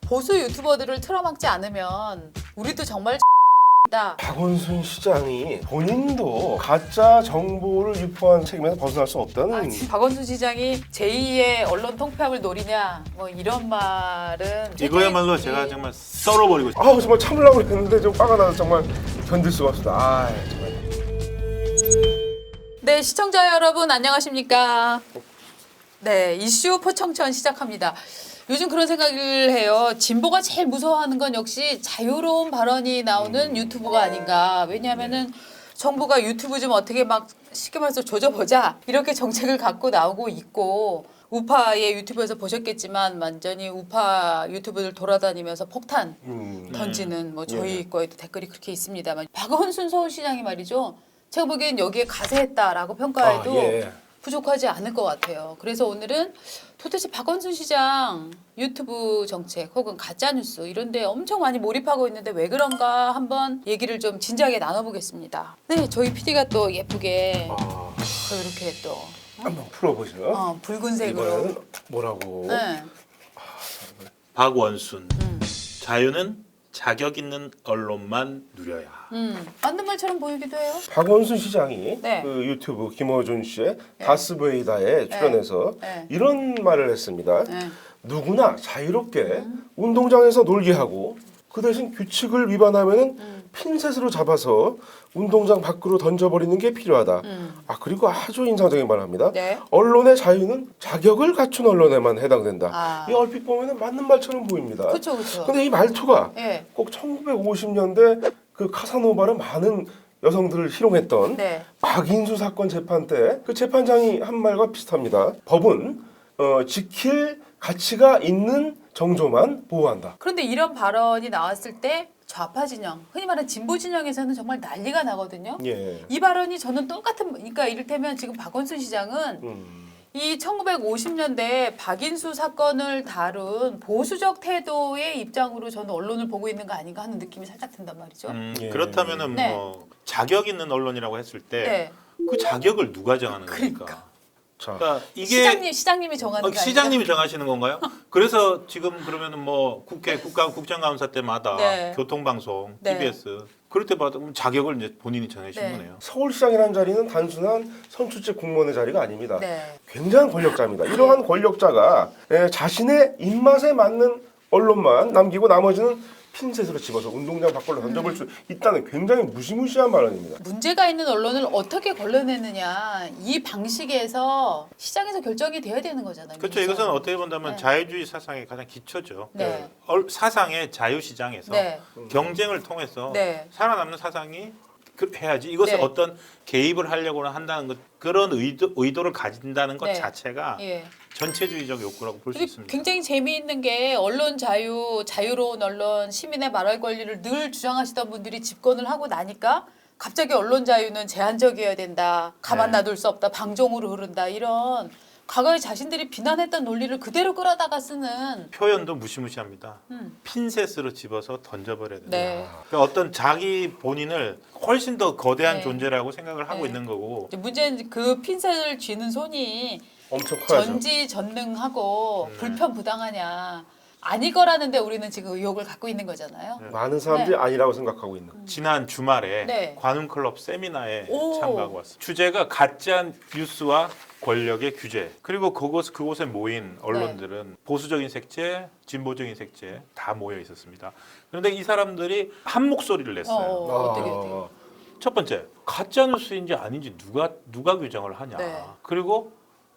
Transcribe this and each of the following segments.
보수 유튜버들을 틀어막지 않으면 우리도 정말 다. 박원순 시장이 본인도 가짜 정보를 유포한 책임에서 벗어날 수 없다는 박원순 시장이 제2의 언론 통폐합을 노리냐 뭐 이런 말은 이거야말로 제가 정말 썰어버리고 싶어요. 아우 정말 참으려고 했는데 좀 화가 나서 정말 견딜 수가 없습니다. 아 정말. 네, 시청자 여러분 안녕하십니까? 네, 이슈 포청천 시작합니다. 요즘 그런 생각을 해요. 진보가 제일 무서워하는 건 역시 자유로운 발언이 나오는 유튜브가 아닌가. 왜냐하면은 정부가 유튜브 좀 어떻게 막 쉽게 말해서 조져보자 이렇게 정책을 갖고 나오고 있고, 우파의 유튜브에서 보셨겠지만 완전히 우파 유튜브들 돌아다니면서 폭탄 던지는 뭐 저희 거에도 댓글이 그렇게 있습니다만, 박원순 서울시장이 말이죠. 제가 보기엔 여기에 가세했다라고 평가해도 부족하지 않을 것 같아요. 그래서 오늘은 도대체 박원순 시장 유튜브 정책 혹은 가짜뉴스 이런 데 엄청 많이 몰입하고 있는데 왜 그런가 한번 얘기를 좀 진지하게 나눠보겠습니다. 네, 저희 PD가 또 예쁘게 이렇게 또 한번 풀어보시죠. 붉은색으로. 이번에는 뭐라고? 네. 박원순. 자유는 자격 있는 언론만 누려야. 맞는 말처럼 보이기도 해요. 박원순 시장이 네. 그 유튜브 김어준 씨의 다스베이다에 출연해서 네. 이런 말을 했습니다. 네. 누구나 자유롭게 운동장에서 놀게 하고 그 대신 규칙을 위반하면은 핀셋으로 잡아서 운동장 밖으로 던져버리는 게 필요하다. 아 그리고 아주 인상적인 말을 합니다. 네. 언론의 자유는 자격을 갖춘 언론에만 해당된다. 아. 이 얼핏 보면은 맞는 말처럼 보입니다. 그렇죠, 그렇죠. 근데 이 말투가 네. 꼭 1950년대 그 카사노바를 많은 여성들을 희롱했던 네. 박인수 사건 재판 때 그 재판장이 한 말과 비슷합니다. 법은 지킬 가치가 있는 정조만 보호한다. 그런데 이런 발언이 나왔을 때 좌파 진영, 흔히 말하는 진보 진영에서는 정말 난리가 나거든요. 예. 이 발언이 저는 똑같은, 그러니까 이를테면 지금 박원순 시장은 이 1950년대 박인수 사건을 다룬 보수적 태도의 입장으로 저는 언론을 보고 있는 거 아닌가 하는 느낌이 살짝 든단 말이죠. 예. 그렇다면은 네. 뭐 자격 있는 언론이라고 했을 때 네. 그 자격을 누가 정하는 겁니까? 그러니까. 자, 그러니까 이게 시장님이 정하는 게 시장님이 정하시는 건가요? 그래서 지금 그러면은 뭐 국정감사 때마다 네. 교통방송, 네. TBS 그럴 때마다 자격을 이제 본인이 정해주는 네. 거네요. 서울시장이라는 자리는 단순한 선출직 공무원의 자리가 아닙니다. 네. 굉장한 권력자입니다. 이러한 권력자가 자신의 입맛에 맞는 언론만 남기고 나머지는 핀셋으로 집어서 운동장 밖으로 던져볼 수 있다는 굉장히 무시무시한 발언입니다. 문제가 있는 언론을 어떻게 걸러내느냐, 이 방식에서 시장에서 결정이 돼야 되는 거잖아요. 그렇죠. 이것은 어떻게 본다면 네. 자유주의 사상의 가장 기초죠. 네. 사상의 자유시장에서 네. 경쟁을 통해서 네. 살아남는 사상이 해야지. 이것을 네. 어떤 개입을 하려고 한다는 것, 그런 의도를 가진다는 것 네. 자체가 예. 전체주의적 욕구라고 볼 수 그리고 있습니다. 굉장히 재미있는 게 언론 자유, 자유로운 언론, 시민의 말할 권리를 늘 주장하시던 분들이 집권을 하고 나니까 갑자기 언론 자유는 제한적이어야 된다, 가만 네. 놔둘 수 없다, 방종으로 흐른다, 이런 과거에 자신들이 비난했던 논리를 그대로 끌어다가 쓰는. 표현도 무시무시합니다. 핀셋으로 집어서 던져버려야 된다. 네. 그러니까 어떤 자기 본인을 훨씬 더 거대한 네. 존재라고 생각을 하고 네. 있는 거고. 이제 문제는 그 핀셋을 쥐는 손이 엄청 커야죠. 전지전능하고 불편부당하냐, 아니거라는데 우리는 지금 의혹을 갖고 있는 거잖아요. 많은 사람들이 아니라고 생각하고 있는. 지난 주말에 네. 관훈클럽 세미나에 오. 참가하고 왔어요. 주제가 가짜 뉴스와 권력의 규제. 그리고 그곳에 모인 언론들은 보수적인 색채, 진보적인 색채 다 모여 있었습니다. 그런데 이 사람들이 한 목소리를 냈어요. 어떻게. 첫 번째, 가짜 뉴스인지 아닌지 누가 규정을 하냐. 네. 그리고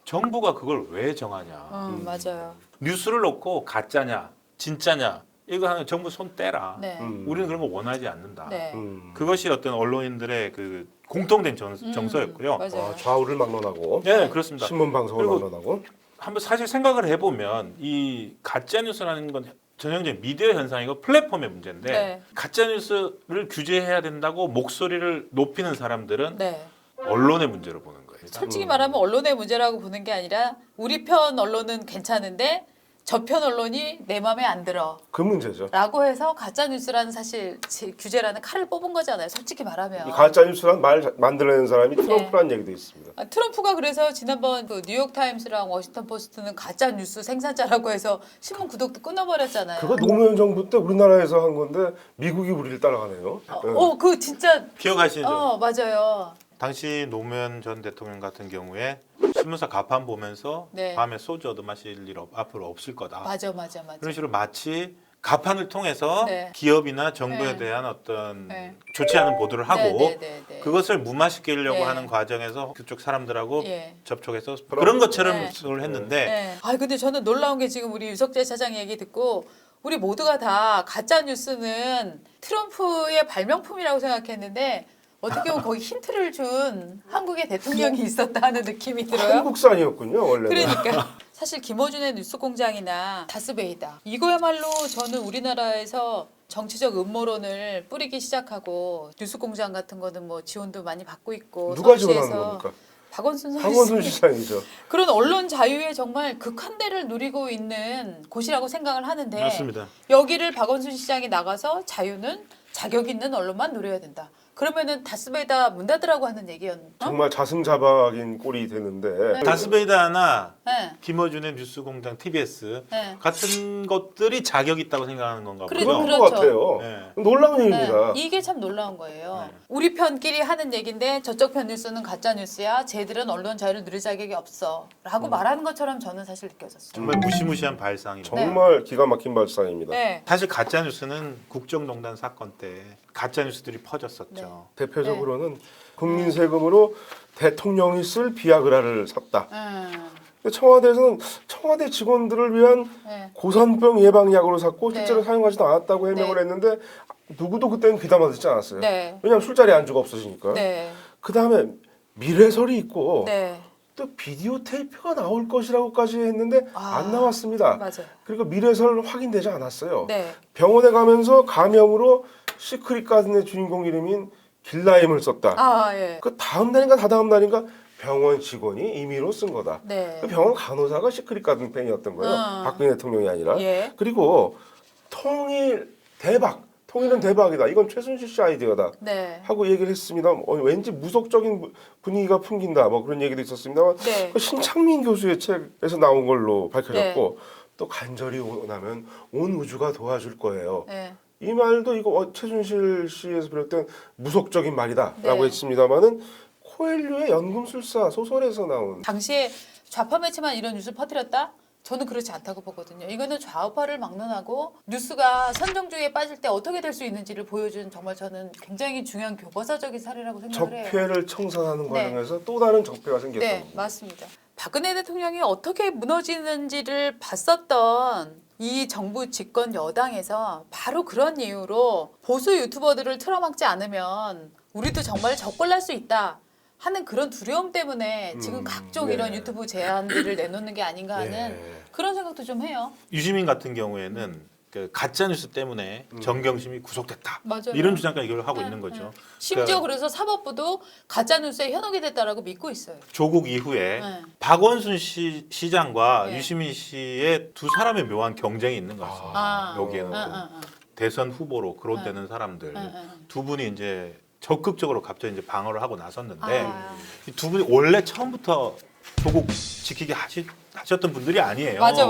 정부가 그걸 왜 정하냐. 맞아요. 뉴스를 놓고 가짜냐, 진짜냐 이거 하는 정부 손 떼라. 네. 우리는 그런 거 원하지 않는다. 네. 그것이 어떤 언론인들의 그 공통된 정서였고요. 맞아요. 좌우를 막론하고 네, 그렇습니다. 신문 방송을 그리고 막론하고. 한번 사실 생각을 해보면 이 가짜 뉴스라는 건 전형적인 미디어 현상이고 플랫폼의 문제인데 네. 가짜 뉴스를 규제해야 된다고 목소리를 높이는 사람들은 네. 언론의 문제로 보는 거예요. 솔직히 말하면 언론의 문제라고 보는 게 아니라 우리 편 언론은 괜찮은데 저편 언론이 내 맘에 안 들어. 그 문제죠. 라고 해서 가짜뉴스라는 사실 규제라는 칼을 뽑은 거잖아요. 솔직히 말하면. 이 가짜 뉴스란 말 만들어낸 사람이 트럼프라는 얘기도 있습니다. 트럼프가 그래서 지난번 그 뉴욕타임스랑 워싱턴 포스트는 가짜 뉴스 생산자라고 해서 신문 구독도 끊어버렸잖아요. 그거 노무현 정부 때 우리나라에서 한 건데 미국이 우리를 따라가네요. 네. 그 진짜. 기억하시죠? 맞아요. 당시 노무현 전 대통령 같은 경우에 신문사 가판 보면서 네. 밤에 소주 얻어 마실 일 앞으로 없을 거다. 맞아. 그런 식으로 마치 가판을 통해서 네. 기업이나 정부에 네. 대한 어떤 네. 좋지 않은 보도를 하고 네. 그것을 무마시키려고 네. 하는 과정에서 그쪽 사람들하고 예. 접촉해서 그런 것처럼 네. 을 했는데 네. 근데 저는 놀라운 게 지금 우리 유석재 차장 얘기 듣고 우리 모두가 다 가짜 뉴스는 트럼프의 발명품이라고 생각했는데 어떻게 보면 거기 힌트를 준 한국의 대통령이 있었다 하는 느낌이 들어요. 한국산이었군요 원래는. 그러니까 사실 김어준의 뉴스공장이나 다스베이다 이거야말로 저는 우리나라에서 정치적 음모론을 뿌리기 시작하고 뉴스공장 같은 거는 뭐 지원도 많이 받고 있고 누가 지원하는 서울시에서 겁니까? 박원순 박원순 선생님 시장이죠. 그런 언론 자유에 정말 극한대를 누리고 있는 곳이라고 생각을 하는데 맞습니다. 여기를 박원순 시장이 나가서 자유는 자격 있는 언론만 누려야 된다. 그러면은 다스베이다 문 닫으라고 하는 얘기였나? 정말 자승자박인 꼴이 되는데 다스베이다나 네. 김어준의 뉴스공장 TBS 네. 같은 것들이 자격 있다고 생각하는 건가 그래, 보죠. 그런 그렇죠. 것 같아요. 네. 놀라운 일입니다. 이게 참 놀라운 거예요. 네. 우리 편끼리 하는 얘기인데 저쪽 편 뉴스는 가짜 뉴스야. 쟤들은 언론 자유를 누릴 자격이 없어.라고 말하는 것처럼 저는 사실 느껴졌어요. 정말 무시무시한 발상입니다. 정말 기가 막힌 발상입니다. 네. 사실 가짜 뉴스는 국정농단 사건 때 가짜 뉴스들이 퍼졌었죠. 대표적으로는 국민 세금으로 대통령이 쓸 비아그라를 샀다. 근데 청와대에서는 청와대 직원들을 위한 네. 고산병 예방 약으로 샀고 네. 실제로 사용하지도 않았다고 해명을 네. 했는데 누구도 그때는 귀담아 듣지 않았어요. 네. 왜냐하면 술자리 안주가 없어지니까. 네. 그 다음에 미래설이 있고 네. 또 비디오 테이프가 나올 것이라고까지 했는데 안 나왔습니다. 맞아요. 그리고 미래설 확인되지 않았어요. 네. 병원에 가면서 감염으로 시크릿 가든의 주인공 이름인 길라임을 썼다. 예. 그 다음 날인가 다다음 날인가 병원 직원이 임의로 쓴 거다. 네. 그 병원 간호사가 시크릿 가든 팬이었던 거예요. 박근혜 대통령이 아니라. 예. 그리고 통일 대박. 통일은 대박이다. 이건 최순실 씨 아이디어다. 네. 하고 얘기를 했습니다. 왠지 무속적인 분위기가 풍긴다. 뭐 그런 얘기도 있었습니다. 네. 그 신창민 교수의 책에서 나온 걸로 밝혀졌고 또 간절히 원하면 온 우주가 도와줄 거예요. 네. 이 말도 이거 최순실 씨에서 비롯된 무속적인 말이다라고 네. 했습니다만은 코엘류의 연금술사 소설에서 나온 당시에 좌파 매체만 이런 뉴스를 퍼뜨렸다? 저는 그렇지 않다고 보거든요. 이거는 좌우파를 막론하고 뉴스가 선정주의에 빠질 때 어떻게 될 수 있는지를 보여준 정말 저는 굉장히 중요한 교과서적인 사례라고 생각을 해요. 적폐를 청산하는 네. 과정에서 또 다른 적폐가 생겼던 네, 겁니다. 맞습니다. 박근혜 대통령이 어떻게 무너지는지를 봤었던 이 정부 집권 여당에서 바로 그런 이유로 보수 유튜버들을 틀어막지 않으면 우리도 정말 적골날 수 있다 하는 그런 두려움 때문에 지금 각종 네. 이런 유튜브 제안들을 내놓는 게 아닌가 하는 네. 그런 생각도 좀 해요. 유시민 같은 경우에는 그 가짜 뉴스 때문에 정경심이 구속됐다. 맞아요. 이런 주장까지 이걸 하고 네, 있는 거죠. 네. 심지어 그러니까 그래서 사법부도 가짜뉴스에 현혹이 됐다라고 믿고 있어요. 조국 이후에 네. 박원순 시장과 네. 유시민 씨의 두 사람의 묘한 경쟁이 있는 것 같습니다. 여기에는 대선 후보로 거론되는 사람들 두 분이 이제 적극적으로 갑자기 이제 방어를 하고 나섰는데 이 두 분이 원래 처음부터 조국 지키게 하셨던 분들이 아니에요. 맞아.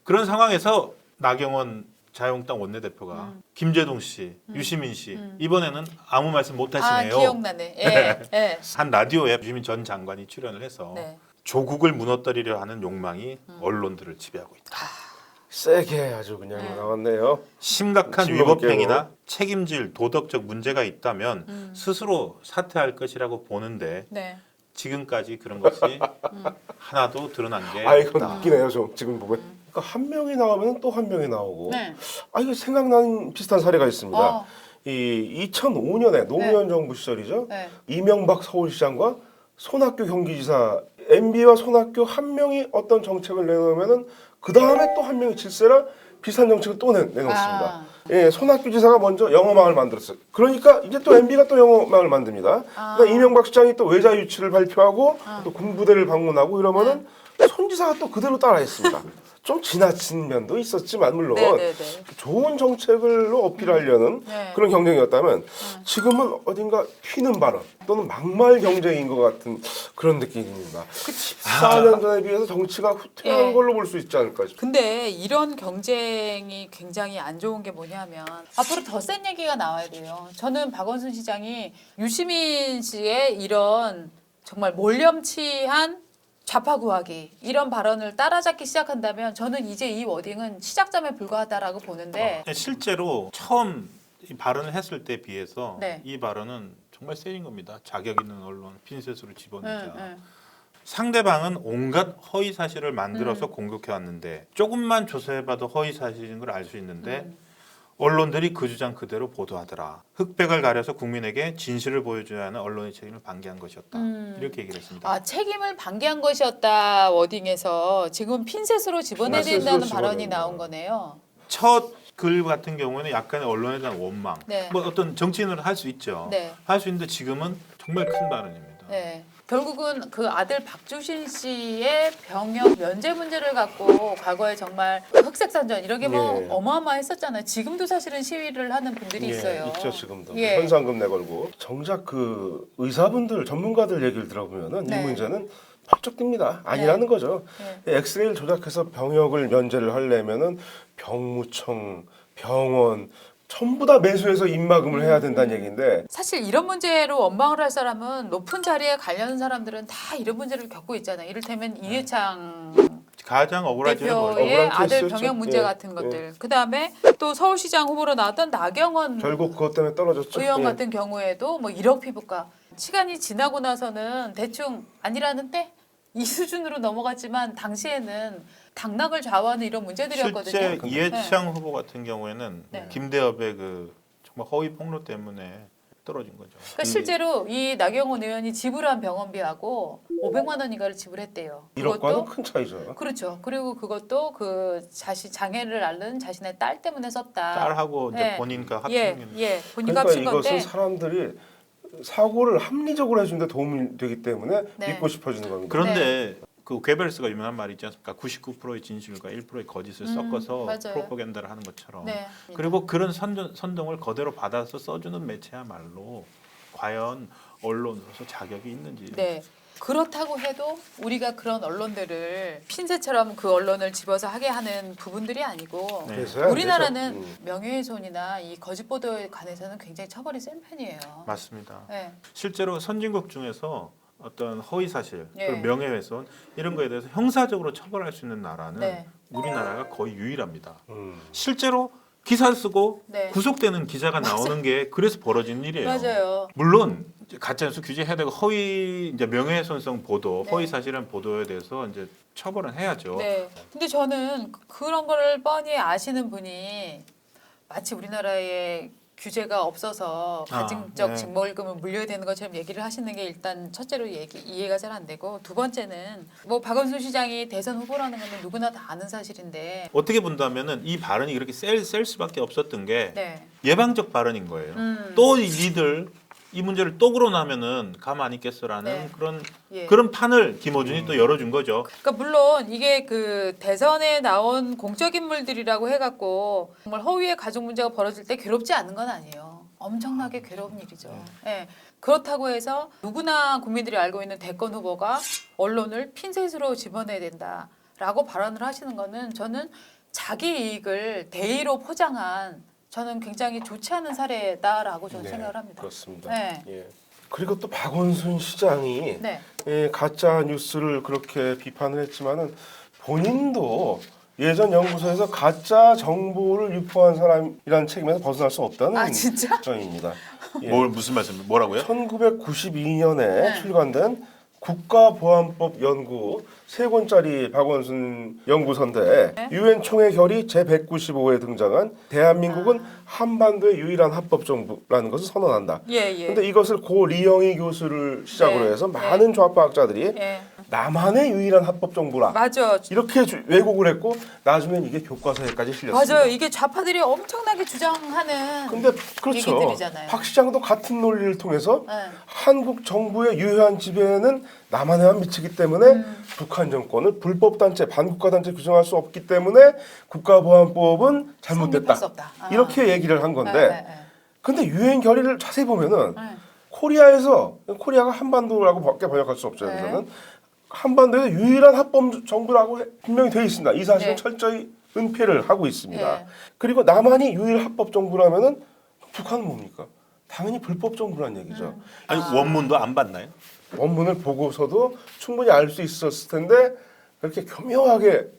그런 상황에서 나경원 자유한국당 원내대표가 김재동 씨, 유시민 씨 이번에는 아무 말씀 못 하시네요. 기억나네. 예. 예. 한 라디오에 유시민 전 장관이 출연을 해서 네. 조국을 무너뜨리려 하는 욕망이 언론들을 지배하고 있다. 세게 아주 그냥 나왔네요. 심각한 질문할게요. 위법행위나 책임질 도덕적 문제가 있다면 스스로 사퇴할 것이라고 보는데 네. 지금까지 그런 것이 하나도 드러난 게 아 이건 없다. 웃기네요. 좀 지금 보면. 그러니까 한 명이 나오면 또 한 명이 나오고. 네. 아 이거 생각나는 비슷한 사례가 있습니다. 어. 이 2005년에 노무현 정부 시절이죠. 네. 이명박 서울시장과 손학규 경기지사 MB와 손학규 한 명이 어떤 정책을 내놓으면은 그 다음에 또 한 명이 질세라 비슷한 정책을 또 내놓습니다. 예, 손학규 지사가 먼저 영어망을 만들었어요. 그러니까 이제 또 MB가 또 영어망을 만듭니다. 그러니까 이명박 시장이 또 외자 유치를 발표하고 또 군부대를 방문하고 이러면은 손 지사가 또 그대로 따라했습니다. 좀 지나친 면도 있었지만 물론 네네네. 좋은 정책을로 어필하려는 네. 그런 경쟁이었다면 지금은 어딘가 튀는 발언 또는 막말 경쟁인 것 같은 그런 느낌입니다. 14년 전에 비해서 정치가 후퇴한 예. 걸로 볼 수 있지 않을까 싶습니다. 근데 이런 경쟁이 굉장히 안 좋은 게 뭐냐면 앞으로 더 센 얘기가 나와야 돼요. 저는 박원순 시장이 유시민 씨의 이런 정말 몰염치한 좌파 구하기 이런 발언을 따라잡기 시작한다면 저는 이제 이 워딩은 시작점에 불과하다라고 보는데 실제로 처음 이 발언을 했을 때 비해서 네. 이 발언은 정말 세인 겁니다. 자격 있는 언론 핀셋으로 집어넣자. 응. 상대방은 온갖 허위 사실을 만들어서 공격해 왔는데 조금만 조사해봐도 허위 사실인 걸 알 수 있는데 언론들이 그 주장 그대로 보도하더라. 흑백을 가려서 국민에게 진실을 보여줘야 하는 언론의 책임을 방기한 것이었다. 이렇게 얘기를 했습니다. 아 책임을 방기한 것이었다 워딩에서 지금 핀셋으로 집어내야 핀셋으로 된다는 발언이 집어내는 나온 거예요. 거네요. 첫 글 같은 경우에는 약간의 언론에 대한 원망. 네. 뭐 어떤 정치인으로 할 수 있죠. 네. 할 수 있는데 지금은 정말 큰 발언입니다. 네. 결국은 그 아들 박주신 씨의 병역 면제 문제를 갖고 과거에 정말 흑색선전 이런 게 뭐 예. 어마어마했었잖아요. 지금도 사실은 시위를 하는 분들이 있어요. 있죠 지금도 예. 현상금 내걸고 정작 그 의사분들 전문가들 얘기를 들어보면은 네. 이 문제는 펄쩍 뜁니다. 아니라는 거죠. 엑스레이를 조작해서 병역을 면제를 하려면은 병무청, 병원 전부 다 매수해서 입막음을 해야 된다는 얘기인데 사실 이런 문제로 원망을 할 사람은 높은 자리에 가려는 사람들은 다 이런 문제를 겪고 있잖아요. 이를테면 이해창 가장 억울하지는 뭐죠? 대표의 억울한 아들 케이스였죠. 병역 문제 예, 같은 것들. 그다음에 또 서울시장 후보로 나왔던 나경원 결국 그것 때문에 떨어졌죠. 의원 예. 같은 경우에도 뭐 1억 피부과 시간이 지나고 나서는 대충 아니라는 때 이 수준으로 넘어갔지만 당시에는 당락을 좌우하는 이런 문제들이었거든요. 실제 이해창 후보 같은 경우에는 네. 김대엽의 그 정말 허위 폭로 때문에 떨어진 거죠. 그러니까 실제로 이 나경원 의원이 지불한 병원비하고 500만 원 이하를 지불했대요. 1억과는 큰 차이죠. 그렇죠. 그리고 그것도 그 자신 장애를 앓는 자신의 딸 때문에 썼다. 딸하고 이제 네. 본인과 예, 합친 예, 본인과 그러니까 합친 이것은 건데. 사람들이 사고를 합리적으로 해주는데 도움이 되기 때문에 네. 믿고 싶어지는 겁니다. 그런데 그 괴벨스가 유명한 말이 있지 않습니까? 99%의 진실과 1%의 거짓을 섞어서 맞아요. 프로파간다를 하는 것처럼. 네. 그리고 그런 선동을 그대로 받아서 써주는 매체야말로 과연 언론으로서 자격이 있는지. 네. 그렇다고 해도 우리가 그런 언론들을 핀셋처럼 그 언론을 집어서 하게 하는 부분들이 아니고 네. 그래서야 안 우리나라는 되죠. 명예훼손이나 이 거짓 보도에 관해서는 굉장히 처벌이 센 편이에요. 맞습니다. 네. 실제로 선진국 중에서 어떤 허위 사실, 예. 그리고 명예훼손 이런 거에 대해서 형사적으로 처벌할 수 있는 나라는 네. 우리나라가 거의 유일합니다. 음. 실제로 기사 쓰고 네. 구속되는 기자가 나오는 게 그래서 벌어진 일이에요. 맞아요. 물론 이제 가짜뉴스 규제해야 되고 허위 이제 명예훼손성 보도, 네. 허위 사실한 보도에 대해서 이제 처벌은 해야죠. 네. 근데 저는 그런 거를 뻔히 아시는 분이 마치 우리나라의 규제가 없어서 가증적 네. 징벌금을 물려야 되는 것처럼 얘기를 하시는 게 일단 첫째로 이해가 잘 안 되고 두 번째는 뭐 박원순 시장이 대선 후보라는 건 누구나 다 아는 사실인데 어떻게 본다면은 이 발언이 그렇게 셀 수밖에 없었던 게 네. 예방적 발언인 거예요. 또 니들 이 문제를 또 그러나면은 가만히 있겠어라는 네. 예. 그런 판을 김어준이 또 열어준 거죠. 그러니까 물론 이게 그 대선에 나온 공적 인물들이라고 해갖고 정말 허위의 가족 문제가 벌어질 때 괴롭지 않은 건 아니에요. 엄청나게 괴로운 일이죠. 예. 그렇다고 해서 누구나 국민들이 알고 있는 대권 후보가 언론을 핀셋으로 집어내야 된다라고 발언을 하시는 거는 저는 자기 이익을 대의로 포장한 저는 굉장히 좋지 않은 사례다라고 저는 네, 생각을 합니다. 그렇습니다. 네. 예. 그리고 또 박원순 시장이 네. 예, 가짜 뉴스를 그렇게 비판을 했지만은 본인도 예전 연구소에서 가짜 정보를 유포한 사람이라는 책임에서 벗어날 수 없다는 아 진짜? 입장입니다. 예. 무슨 말씀? 뭐라고요? 1992년에 네. 출간된 국가보안법 연구 3권짜리 박원순 연구서인데 네. 유엔 총회 결의 제195호에 등장한 대한민국은 한반도의 유일한 합법 정부라는 것을 선언한다. 예. 근데 이것을 고 리영희 교수를 시작으로 네. 해서 네. 많은 좌파학자들이 예. 남한의 유일한 합법 정부라 맞아. 이렇게 왜곡을 했고 나중엔 이게 교과서에까지 실렸습니다. 맞아요. 이게 좌파들이 엄청나게 주장하는. 근데 그렇죠. 얘기들이잖아요. 박 시장도 같은 논리를 통해서 네. 한국 정부의 유효한 지배는 남한에만 미치기 때문에 북한 정권을 불법 단체, 반국가 단체 규정할 수 없기 때문에 국가보안법은 잘못됐다. 성립할 수 없다. 아. 이렇게 얘기를 한 건데, 근데 유엔 결의를 자세히 보면은 네. 코리아가 한반도라고밖에 번역할 수 없죠. 네. 여기서는 한반도에서 유일한 합법 정부라고 분명히 되어 있습니다. 이 사실은 네. 철저히 은폐를 하고 있습니다. 네. 그리고 남한이 유일 합법 정부라면은 북한은 뭡니까? 당연히 불법 정부란 얘기죠. 아니 원문도 안 봤나요? 원문을 보고서도 충분히 알 수 있었을 텐데 그렇게 교묘하게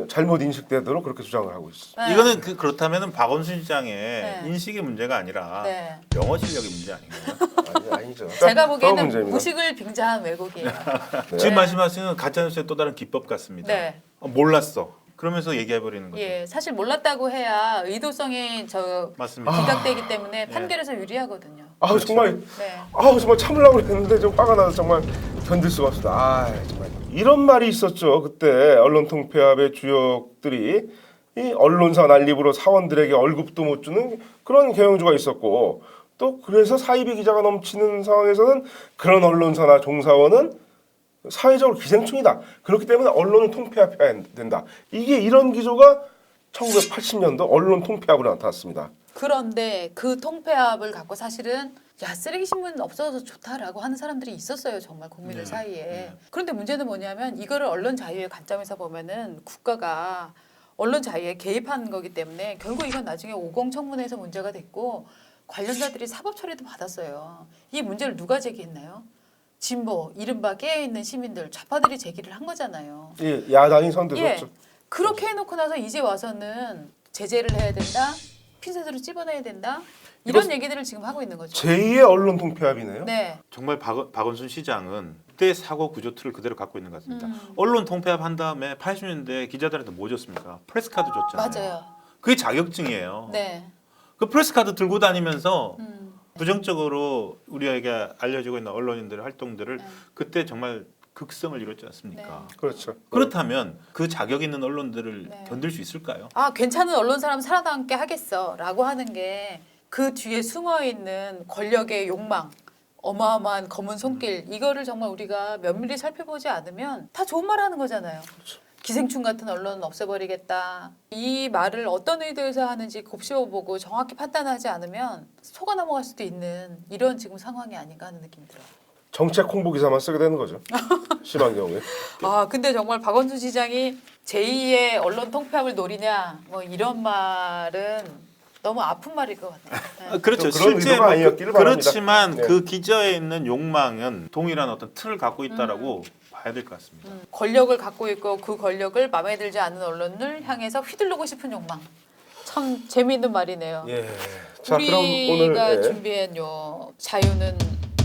잘못 인식되도록 그렇게 주장을 하고 있어요. 네. 이거는 그렇다면은 박원순 시장의 네. 인식의 문제가 아니라 네. 영어 실력의 문제 아닌가요? 아니죠. 제가 그런 보기에는 문제입니다. 무식을 빙자한 왜곡이에요. 네. 지금 말씀하시는 가짜뉴스의 또 다른 기법 같습니다. 네. 몰랐어. 그러면서 얘기해버리는 거죠. 예, 사실 몰랐다고 해야 의도성이 맞습니다. 기각되기 때문에 판결에서 유리하거든요. 아우 정말 네. 정말 참으려고 했는데 좀 화가 나서 정말 견딜 수가 없습니다. 정말 이런 말이 있었죠. 그때 언론 통폐합의 주역들이 이 언론사 난립으로 사원들에게 월급도 못 주는 그런 경영주가 있었고, 또 그래서 사이비 기자가 넘치는 상황에서는 그런 언론사나 종사원은 사회적으로 기생충이다. 그렇기 때문에 언론을 통폐합해야 된다. 이게 이런 기조가 1980년도 언론 통폐합으로 나타났습니다. 그런데 그 통폐합을 갖고 사실은 야 쓰레기 신문 없어져서 좋다라고 하는 사람들이 있었어요. 정말 국민들 사이에. 그런데 문제는 뭐냐면 이거를 언론 자유의 관점에서 보면은 국가가 언론 자유에 개입한 거기 때문에 결국 이건 나중에 50 청문회에서 문제가 됐고 관련자들이 사법 처리도 받았어요. 이 문제를 누가 제기했나요? 진보, 이른바 깨어있는 시민들, 좌파들이 제기를 한 거잖아요. 예, 야당이 선들었죠. 그렇게 해놓고 나서 이제 와서는 제재를 해야 된다, 핀셋으로 찝어내야 된다, 이런 얘기들을 지금 하고 있는 거죠. 제2의 언론 통폐합이네요. 네. 정말 박원순 시장은 그때 사고 구조 틀을 그대로 갖고 있는 것 같습니다. 언론 통폐합 한 다음에 80년대 기자들한테 뭐 줬습니까? 프레스카드 줬잖아요. 맞아요. 그게 자격증이에요. 네. 그 프레스카드 들고 다니면서 부정적으로 우리에게 알려지고 있는 언론인들의 활동들을 그때 정말 극성을 이뤘지 않습니까? 그렇죠. 그렇다면 그 자격 있는 언론들을 네. 견딜 수 있을까요? 괜찮은 언론 사람 살아남게 하겠어라고 하는 게 그 뒤에 숨어 있는 권력의 욕망, 어마어마한 검은 손길 이거를 정말 우리가 면밀히 살펴보지 않으면 다 좋은 말 하는 거잖아요. 기생충 같은 언론은 없애버리겠다. 이 말을 어떤 의도에서 하는지 곱씹어보고 정확히 판단하지 않으면 속아 넘어갈 수도 있는 이런 지금 상황이 아닌가 하는 느낌이 들어요. 정책 홍보 기사만 쓰게 되는 거죠. 심한 경우에. 근데 정말 박원순 시장이 제2의 언론 통폐합을 노리냐 뭐 이런 말은 너무 아픈 말일 것 같아요. 네. 그렇죠. 그런 실제 의도가 아니었기를 바랍니다. 그렇지만 네. 그 기저에 있는 욕망은 동일한 어떤 틀을 갖고 있다라고 봐야 될 것 같습니다. 권력을 갖고 있고 그 권력을 마음에 들지 않는 언론을 향해서 휘둘르고 싶은 욕망. 참 재미있는 말이네요. 예. 자, 그럼 우리가 오늘 준비한 요 자유는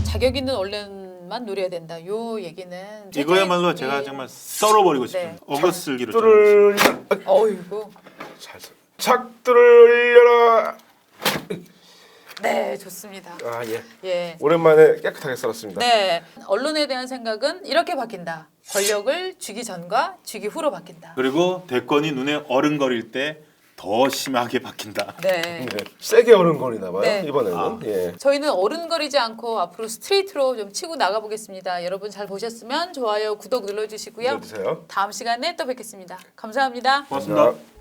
자격 있는 언론만 누려야 된다. 요 얘기는 이거야말로 제가 정말 썰어버리고 싶은 네. 어거슬기로 작두를 어이구. 작두를 열려라. 네, 좋습니다. 예. 예. 오랜만에 깨끗하게 썰었습니다. 네. 언론에 대한 생각은 이렇게 바뀐다. 권력을 쥐기 전과 쥐기 후로 바뀐다. 그리고 대권이 눈에 어른거릴 때 더 심하게 바뀐다. 네. 네. 세게 어른거리나 봐요. 네. 이번에는. 예. 저희는 어른거리지 않고 앞으로 스트레이트로 좀 치고 나가보겠습니다. 여러분 잘 보셨으면 좋아요, 구독 눌러주시고요. 눌러주세요. 다음 시간에 또 뵙겠습니다. 감사합니다. 고맙습니다. 감사합니다.